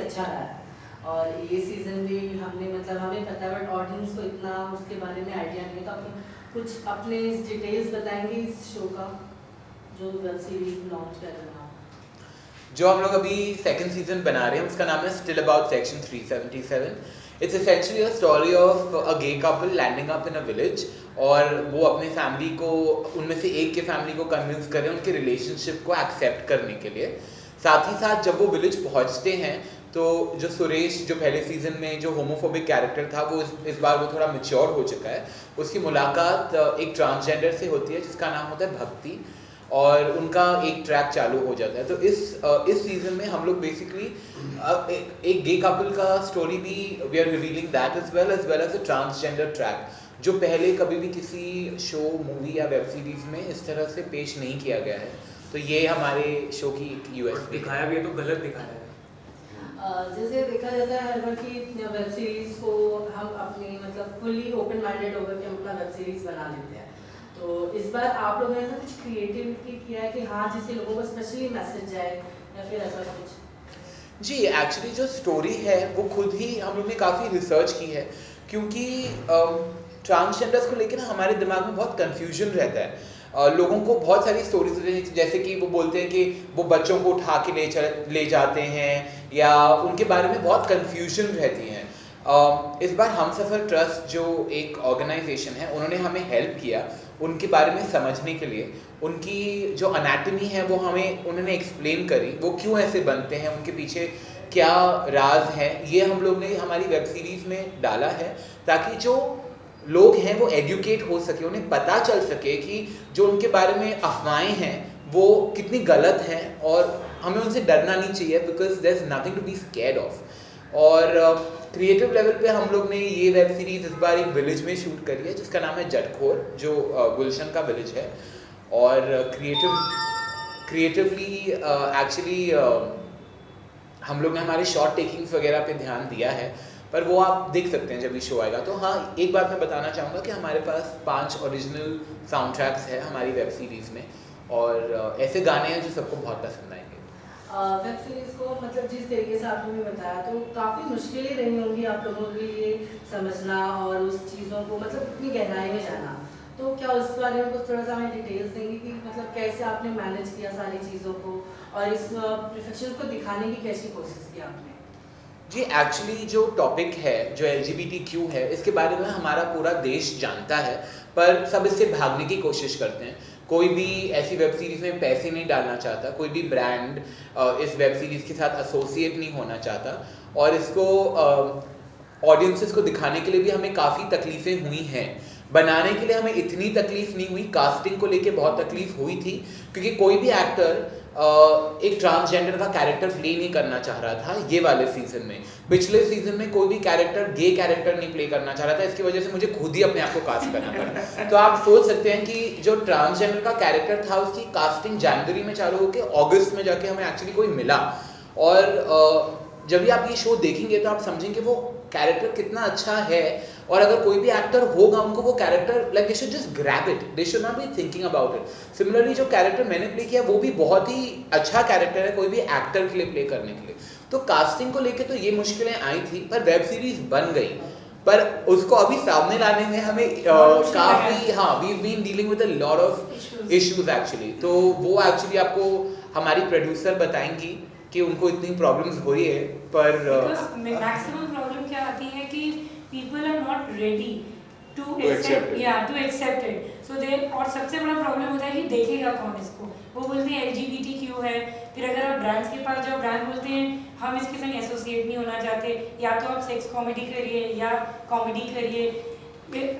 अच्छा रहा है और ये सीज़न भी हमने मतलब हमें पता है बट ऑडियंस को इतना उसके बारे में आइडिया नहीं है, तो आप कुछ अपने डिटेल्स बताएंगे इस शो का जो वेब सीरीज लॉन्च कर रहे हैं आप? जो हम लोग अभी सेकंड सीजन बना रहे हैं उसका नाम है still about section 377. It's essentially a story of a gay couple landing up in a village और वो अपने फैमिली को, उनमें से एक के फैमिली को कन्विंस करें उनके रिलेशनशिप को एक्सेप्ट करने के लिए. साथ ही साथ जब वो विलेज पहुंचते हैं तो जो सुरेश, जो पहले सीजन में जो होमोफोबिक कैरेक्टर था, वो इस बार वो थोड़ा मैच्योर हो चुका है. उसकी मुलाकात एक ट्रांसजेंडर से होती है जिसका नाम होता है भक्ति और उनका एक ट्रैक चालू हो जाता है. तो इस सीजन में हम लोग बेसिकली एक गे कपल का स्टोरी भी we are revealing that as well as a transgender track जो पहले कभी भी किसी शो, मूवी या वेब सीरीज में इस तरह से पेश नहीं किया गया है. तो ये हमारे शो की एक यूएसपी दिखाया भी है तो गलत दिखाया है. जैसे देखा जाता है हर बार की वेब सीरीज को हम अपनी मतलब फुल्ली ओपन माइंडेड होकर के हम अपना वेब सीरीज बना लेते हैं. तो इस बार आप लोगों ने ऐसा कुछ क्रिएटिविटी किया है कि हाँ जिससे लोगों को स्पेशली मैसेज जाए या फिर ऐसा कुछ? जी, एक्चुअली जो स्टोरी है वो खुद ही हम लोग ने काफ़ी रिसर्च की है क्योंकि ट्रांसजेंडर्स को लेकर ना हमारे दिमाग में बहुत कन्फ्यूजन रहता है. लोगों को बहुत सारी स्टोरीज जैसे कि वो बोलते हैं कि वो बच्चों को उठा के ले जाते हैं या उनके बारे में बहुत कन्फ्यूजन रहती हैं. इस बार हमसफ़र ट्रस्ट जो एक ऑर्गेनाइजेशन है उन्होंने हमें हेल्प किया उनके बारे में समझने के लिए. उनकी जो अनाटमी है वो हमें उन्होंने एक्सप्लेन करी, वो क्यों ऐसे बनते हैं, उनके पीछे क्या राज है. ये हम लोग ने हमारी वेब सीरीज़ में डाला है ताकि जो लोग हैं वो एजुकेट हो सके, उन्हें पता चल सके कि जो उनके बारे में अफवाहें हैं वो कितनी गलत हैं और हमें उनसे डरना नहीं चाहिए because there is nothing to be scared of. और क्रिएटिव लेवल पे हम लोग ने ये वेब सीरीज इस बार एक विलेज में शूट करी है जिसका नाम है जटखोर, जो गुलशन का विलेज है. और क्रिएटिवली एक्चुअली हम लोग ने हमारे शॉर्ट टेकिंग्स वगैरह पे ध्यान दिया है, पर वो आप देख सकते हैं जब ये शो आएगा. तो हाँ, एक बात मैं बताना चाहूँगा कि हमारे पास 5 ओरिजिनल साउंड ट्रैक्स है हमारी वेब सीरीज़ में और ऐसे गाने हैं जो सबको बहुत पसंद आएंगे. वेब सीरीज को मतलब जिस तरीके से आपने बताया तो काफ़ी मुश्किलें रही होंगी आप लोगों के लिए समझना और उस चीज़ों को मतलब इतनी गहराई में जाना. तो क्या उस बारे में कुछ थोड़ा सा हमें डिटेल्स देंगे कि मतलब कैसे आपने मैनेज किया सारी चीज़ों को और इस परफेक्शन को दिखाने की कैसी कोशिश की आपने? जी, एक्चुअली जो टॉपिक है, जो LGBTQ है, इसके बारे में हमारा पूरा देश जानता है पर सब इससे भागने की कोशिश करते हैं. कोई भी ऐसी वेब सीरीज़ में पैसे नहीं डालना चाहता, कोई भी ब्रांड इस वेब सीरीज़ के साथ एसोसिएट नहीं होना चाहता और इसको ऑडियंसेस को दिखाने के लिए भी हमें काफ़ी तकलीफ़ें हुई हैं. बनाने के लिए हमें इतनी तकलीफ़ नहीं हुई, कास्टिंग को लेके बहुत तकलीफ़ हुई थी क्योंकि कोई भी एक्टर एक ट्रांसजेंडर का कैरेक्टर प्ले नहीं करना चाह रहा था ये वाले सीजन में. पिछले सीजन में कोई भी कैरेक्टर गे कैरेक्टर नहीं प्ले करना चाह रहा था, इसकी वजह से मुझे खुद ही अपने आप को कास्ट करना पड़ा. तो आप सोच सकते हैं कि जो ट्रांसजेंडर का कैरेक्टर था उसकी कास्टिंग जनवरी में चालू होकर अगस्त में जाके हमें एक्चुअली कोई मिला. और जब भी आप ये शो देखेंगे तो आप समझेंगे वो कैरेक्टर कितना अच्छा है और अगर कोई भी एक्टर होगा उनको वो character like they should just grab it, they should not be thinking about it. Similarly जो कैरेक्टर मैंने प्ले किया वो भी बहुत ही अच्छा कैरेक्टर है कोई भी एक्टर के लिए प्ले करने के लिए. तो कास्टिंग को लेके तो ये मुश्किलें आई थी पर वेब सीरीज बन गई. पर उसको अभी सामने लाने में हमें काफ़ी we been dealing with a lot of issues actually. तो वो एक्चुअली आपको हमारी प्रोड्यूसर बताएंगी कि उनको इतनी प्रॉब्लम्स हो रही है. पर मैक्सिमम प्रॉब्लम क्या आती है कि people are not ready to accept it. So they और सबसे बड़ा प्रॉब्लम होता है कि देखेगा कौन इसको. वो बोलते हैं LGBTQ है, फिर अगर आप ब्रांड्स के पास जाओ ब्रांड बोलते हैं हम इसके संग एसोसिएट नहीं होना चाहते, या तो आप सेक्स कॉमेडी करिए या कॉमेडी करिए.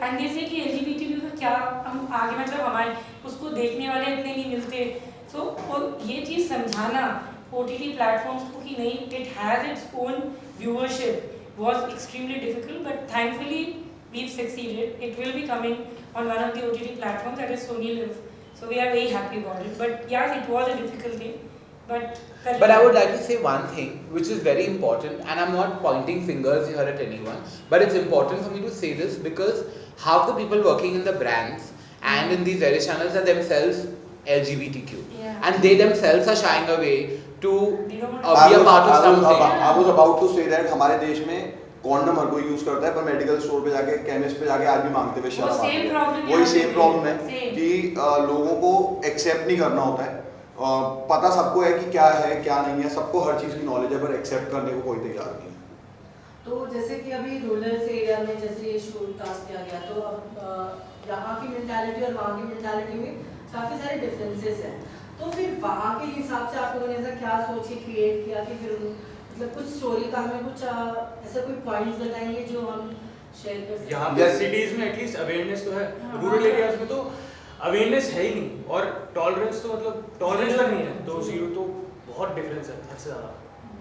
अंदर से कि LGBTQ का क्या हम आगे मतलब हमारे उसको देखने वाले इतने नहीं मिलते. सो और ये चीज़ समझाना OTT प्लेटफॉर्म्स को कि नहीं, it has its own viewership was extremely difficult, but thankfully we've succeeded. It will be coming on one of the OTT platforms, that is Sony Live. So we are very happy about it. But yes, it was a difficult thing. But I would like to say one thing which is very important, and I'm not pointing fingers here at anyone, but it's important for me to say this because half the people working in the brands and in these various channels are themselves LGBTQ, and they themselves are shying away to They don't be a part of something. I was about to say that हमारे देश में condom हर कोई use करता है, पर medical store पे जाके, chemist पे जाके आदमी मांगते हुए शर्म आती है। वही सेम प्रॉब्लम है कि लोगों को एक्सेप्ट नहीं करना होता है। पता सबको है कि क्या है क्या नहीं है, सबको हर चीज़ की नॉलेज है, पर एक्सेप्ट करने को कोई तैयार नहीं है। तो जैसे कि अभी रूरल एरिया में जैसे ये शो कास्ट किया गया, तो अब यहाँ की मेंटालिटी और वहाँ की मेंटालिटी में काफ़ी सारे डिफरेंसेस हैं। तो फिर वहाँ के हिसाब से आप लोगों ने ऐसा क्या सोच के क्रिएट किया कि फिर मतलब कुछ स्टोरी का हमें कुछ ऐसा कोई पॉइंट्स बताएंगे जो हम शेयर कर सकते हैं? यहाँ पे सिटीज में एटलीस्ट अवेयरनेस तो है, रूरल एरियाज में तो अवेयरनेस है ही नहीं, और टॉलरेंस तो मतलब टॉलरेंस तक नहीं है, तो जीरो तो बहुत डिफरेंस है हद से ज़्यादा।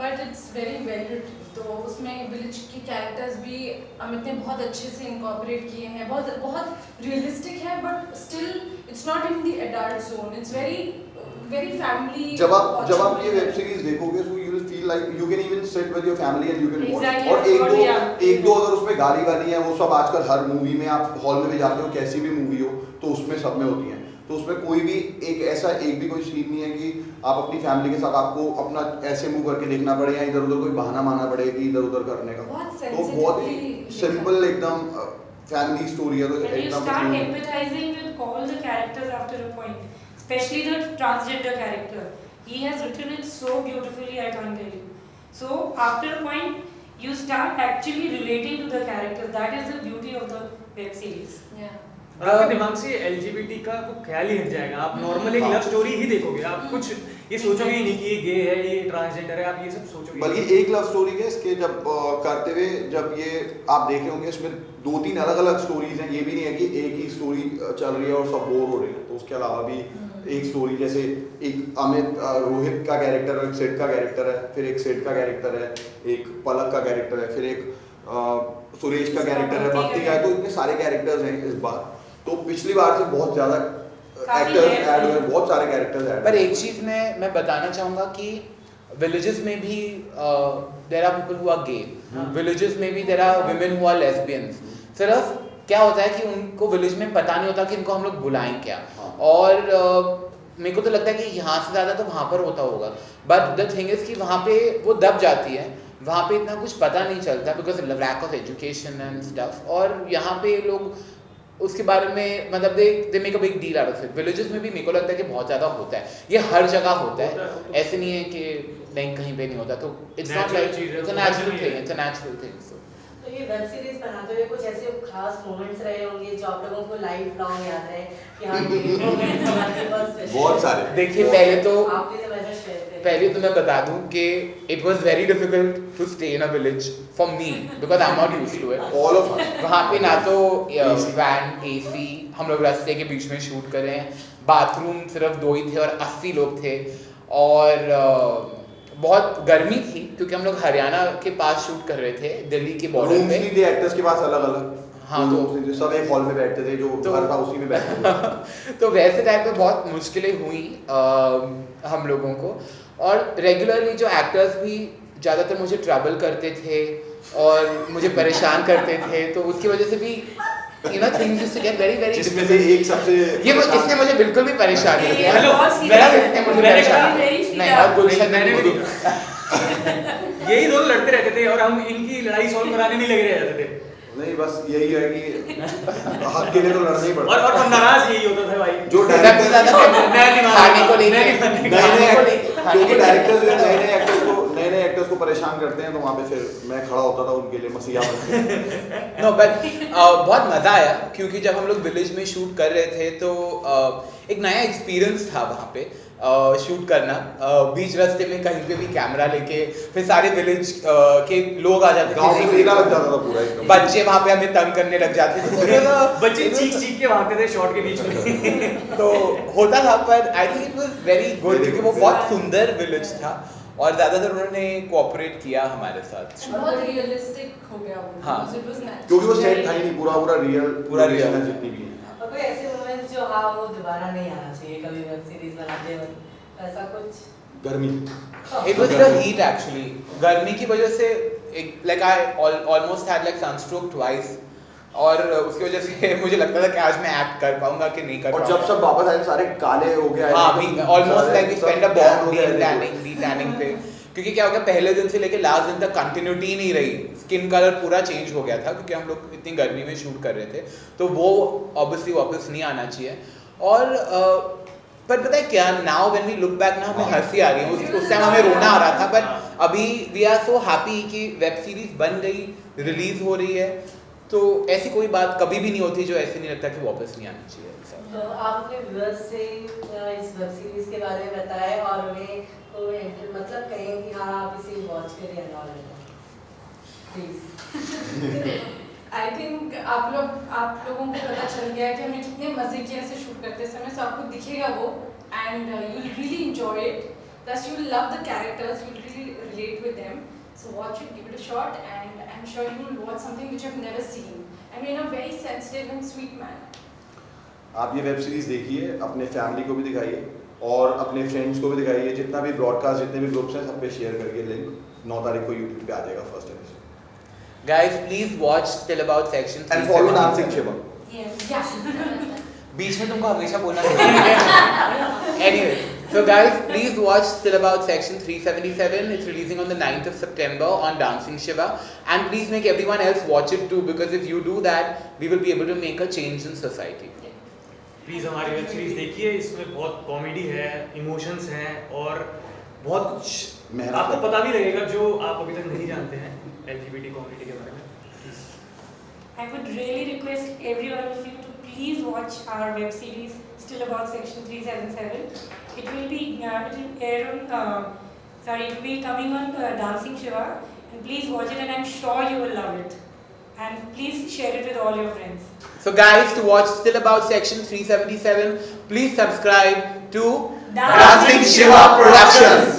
But it's very well written, तो उसमें विलेज की कैरेक्टर्स भी अमित ने बहुत अच्छे से इनकॉर्पोरेट किए हैं, बहुत बहुत रियलिस्टिक है, but still it's not in the adult zone, it's very family. जब आप ये वेब सीरीज देखोगे so you will feel like you can even sit with your family and you can watch। Exactly, और एक दो अगर उसमें गाली वाली है, वो सब आजकल हर मूवी में, आप हॉल में भी जाते हो, कैसी भी मूवी हो तो उसमें सब में होती हैं, तो उसमें कोई भी एक भी कोई सीन नहीं है कि आप अपनी फैमिली के साथ आपको अपना ऐसे मूव करके देखना पड़े या इधर उधर कोई बहाना मानना पड़े कि इधर उधर करने का। तो बहुत ही सिंपल एकदम फैमिली स्टोरी है, तो And you start एकदम empathizing with all the characters after a point, especially the transgender character. He has written it so beautifully, I can't tell you. So after a point, you start actually relating to the characters. That is the beauty of the web series. Yeah. और आपके दिमाग से LGBT का कोई ख्याल ही हट जाएगा, आप नॉर्मल एक लव स्टोरी ही देखोगे, आप कुछ ये सोचोगे ही नहीं कि ये गे है, ये ट्रांसजेंडर है, आप ये सब सोचोगे। बल्कि एक लव स्टोरी है इसके, जब करते हुए जब ये आप देख रहे होंगे, इसमें 2-3 अलग-अलग स्टोरीज हैं, ये भी नहीं है कि एक ही स्टोरी चल रही है और सब बोर हो रहे हैं, तो उसके अलावा भी एक स्टोरी, जैसे एक अमित रोहित का कैरेक्टर है, एक सेठ का कैरेक्टर है, फिर एक सेठ का कैरेक्टर है, एक पलक का कैरेक्टर है, फिर एक सुरेश का कैरेक्टर है, भक्ति का है, तो इतने सारे कैरेक्टर्स हैं इस बार। तो पिछली बार से बहुत ज़्यादा एक्टर्स ऐड हुए, बहुत सारे कैरेक्टर्स ऐड। पर एक चीज़ मैं बताना चाहूँगा कि विलेजेस में भी there are people who are gay, villages में भी there are women who are lesbians. सिर्फ क्या होता है कि उनको विलेज में पता नहीं होता कि इनको हम लोग बुलाएं क्या, और मेरे को तो लगता है कि यहाँ से ज़्यादा तो वहाँ पर होता होगा, बट द थिंग इज़ कि वहाँ पे वो दब जाती है, वहाँ पे इतना कुछ पता नहीं चलता because lack of education and stuff, और यहाँ पे लोग उसके बारे में मतलब they make a big deal out of it. Villages में भी मेरे को लगता है कि बहुत ज़्यादा होता है, ये हर जगह होता है, ऐसे नहीं है कि नहीं कहीं पे नहीं होता, तो it's not like it's a natural thing, it's a natural thing. तो ये वेब सीरीज बनाते हुए कुछ ऐसे खास मोमेंट्स रहे होंगे जो आप लोगों को लाइफ लॉन्ग याद रहे कि हाँ ये मोमेंट्स हमारे पास special बहुत सारे। देखिए पहले तो मैं बता दूं कि it was very difficult to stay in a village for me because I am not used to it. All of us वहाँ पे ना तो फैन एसी, हम लोग रास्ते के बीच में शूट कर रहे हैं, बाथरूम सिर्फ 2 ही थे और 80 लोग थे, और बहुत गर्मी थी क्योंकि हम लोग हरियाणा के पास शूट कर रहे थे, दिल्ली के बॉर्डर रूम्स पे। नहीं थे एक्टर्स के पास अलग-अलग। हाँ, तो सब एक हॉल में बैठते थे, जो घर था उसी में बैठते थे। तो वैसे टाइम पे बहुत मुश्किलें हुई हम लोगों को, और रेगुलरली जो एक्टर्स भी ज़्यादातर मुझे ट्रबल करते थे और मुझे परेशान करते थे, तो उसकी वजह से भी you know things used to get very जिसमें से एक सबसे ये इसने मुझे बिल्कुल भी परेशान नहीं किया। हेलो, मेरा इसने मुझे परेशान नहीं, और गुलशन ने मैंने मुझे यही दोनों लड़ते रहते थे और हम इनकी लड़ाई सॉल्व कराने नहीं लगे रहते थे। नहीं, बस यही है कि हक के लिए तो लड़ना ही पड़ता है। और नाराज यही होता था भाई, जो सबसे ज़्यादा खाने को लेके क्योंकि डायरेक्टर्स जो नए एक्टर्स को परेशान करते हैं, तो वहाँ पे फिर मैं खड़ा होता था उनके लिए मसीहा बनके। नो बट बहुत मज़ा आया क्योंकि जब हम लोग विलेज में शूट कर रहे थे तो एक नया एक्सपीरियंस था वहाँ पे शूट करना। बीच रास्ते में कहीं पे भी कैमरा लेके फिर सारे विलेज के लोग आ जाते गाँव थे, में मेला लग जाता था पूरा एकदम। बच्चे वहाँ पे हमें तंग करने लग जाते थे, बच्चे चीख के भागते थे शॉट के बीच में। तो होता था, पर I think it was very good क्योंकि वो बहुत सुंदर विलेज था और ज़्यादातर उन्होंने कोऑपरेट किया हमारे साथ। बहुत रियलिस्टिक हो गया वो। हाँ। It was natural। क्योंकि वो सेट था ही नहीं, पूरा रियल है जितनी भी है। और कोई ऐसे मोमेंट्स जो हाँ वो दोबारा नहीं आना चाहिए कभी वेब सीरीज बनाते वक्त, ऐसा कुछ? गर्मी। It was the heat actually. गर्मी की वजह से like I almost had like sunstroke twice और उसकी वजह से मुझे लगता था कि आज मैं एक्ट कर पाऊंगा कि नहीं कर और पाऊंगा। जब सब वापस आए सारे काले हो गए, हाँ भी almost like we spend a tan हो बॉन्ड गया डी टैनिंग पे, क्योंकि क्या हो गया पहले दिन से लेके लास्ट दिन तक कंटिन्यूटी ही नहीं रही, स्किन कलर पूरा चेंज हो गया था क्योंकि हम लोग इतनी गर्मी में शूट कर रहे थे, तो वो ऑब्वियसली वापस नहीं आना चाहिए। और पर पता है क्या, now when we look back ना हमें हंसी आ रही है, उस टाइम हमें रोना आ रहा था, पर अभी वी आर सो हैप्पी कि वेब सीरीज बन गई, रिलीज हो रही है, तो ऐसी कोई बात कभी भी नहीं होती जो ऐसे नहीं लगता कि वापस नहीं आनी चाहिए। तो आप अपने व्यूअर्स से इस वेब सीरीज के बारे में बताएं और उन्हें को मतलब कहें कि हाँ आप इसे वॉच करिए प्लीज। आई थिंक आप लोगों को पता चल गया कि हमने कितने मजे किए ऐसे शूट करते समय, सो आपको दिखेगा वो and you will really enjoy it, plus you will love the characters, you will really relate with them, so watch it, give it a shot and I am sure you will watch something which you have never seen and in a very sensitive and sweet manner. आप ये web series देखिए, अपने family को भी दिखाइए और अपने friends को भी दिखाइए, जितना भी ब्रॉडकास्ट जितने भी ग्रुप्स हैं सब पे शेयर करके, लिंक 9 तारीख को यूट्यूब पे आ जाएगा first episode. Guys, please watch Still About Section 377 and follow dancing Shiva. बीच में तुमको हमेशा बोलना चाहिए। Anyway, so guys, please watch Still About Section 377. It's releasing on the 9th of September on Dancing Shiva, and please make everyone else watch it too, because if you do that, we will be able to make a change in society. Please हमारी web series देखिए, इसमें बहुत comedy है, emotions हैं और बहुत कुछ आपको पता भी लगेगा जो आप अभी तक नहीं जानते हैं LGBT कम्युनिटी के बारे में। I would really request every one of you to please watch our web series Still About Section 377. It will be air on it will be coming on Dancing Shiva, and please watch it and I'm sure you will love it. And please share it with all your friends. So guys, to watch Still About Section 377, please subscribe to Dancing Shiva Productions.